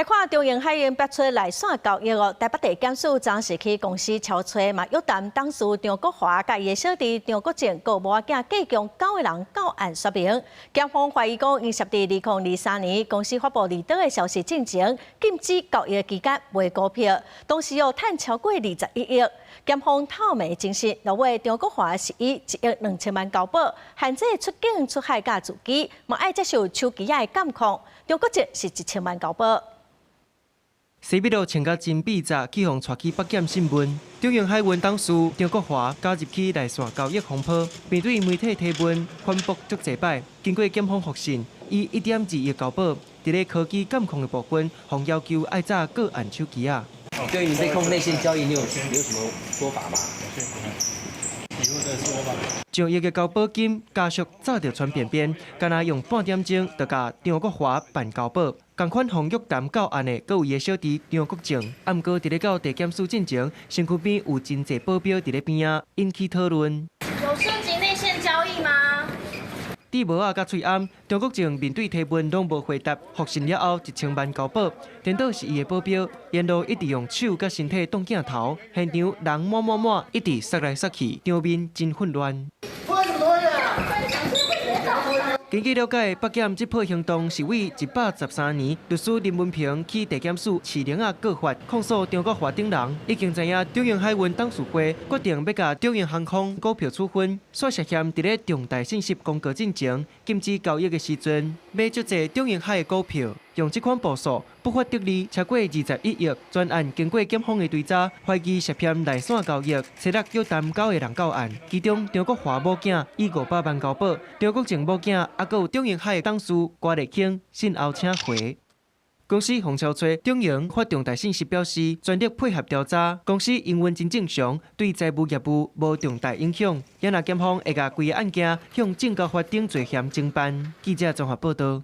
來看中英海運北出內線交易台北地檢署昨時去公司敲催，嘛約談董事張國華甲伊的小弟張國正，佮無仔計共9個人到案說明。檢方懷疑講，因涉佇2023年公司發布離島的消息進前，禁止交易期間賣股票，當時有賺超過21億。檢方透明證實，落尾張國華是以1億2000萬交保，限制出境出海甲自機，嘛愛接受手機的監控。張國正是1000萬交保。西北路穿甲真筆雜，去互帶去北檢審問。中英海運董事張國華加入去內線交易風波，面對媒體提問，反駁足濟擺。經過檢方核實，以1點2億交保，佇咧科技監控的部分，方要求愛早個按手機啊。對於這控內線交易，你有什麼說法嗎？上億的交保金，家屬早就傳便便，敢若用半點鐘就甲張國華辦交保。同款方約談到案的，閣有伊的小弟張國正，啊毋過佇咧到地檢署進前，身軀邊有真濟保鏢佇咧邊仔，引起討論。有涉及內線交易嗎？佇無仔甲喙暗，張國正面對提問攏無回答，複訊了後1000萬交保，顛倒是伊的保鏢，沿路一直用手甲身體擋鏡頭，現場人滿，一直殺來殺去，場面真混亂。根據了解，北檢這波行動是為113年律師林文平去地檢署市領啊告發控訴張國華等人，已經知影中英海運董事會決定要甲中英航空股票處分，說涉嫌佇咧重大信息公告進前禁止交易的時陣，買足濟中英海的股票，用這款步數不法得利超過21億。專案經過檢方的追查，懷疑涉嫌內線交易，設立約談9個人到案，其中張國華某囝以500萬交保，張國正某囝。還有中英海的董事郭立慶，先後請回。公司洪超吹中英發重大信息表示，全力配合調查，公司營運真正常，對財務業務無重大影響。也若檢方會甲規個案件向證交法定罪嫌偵辦。記者綜合報道。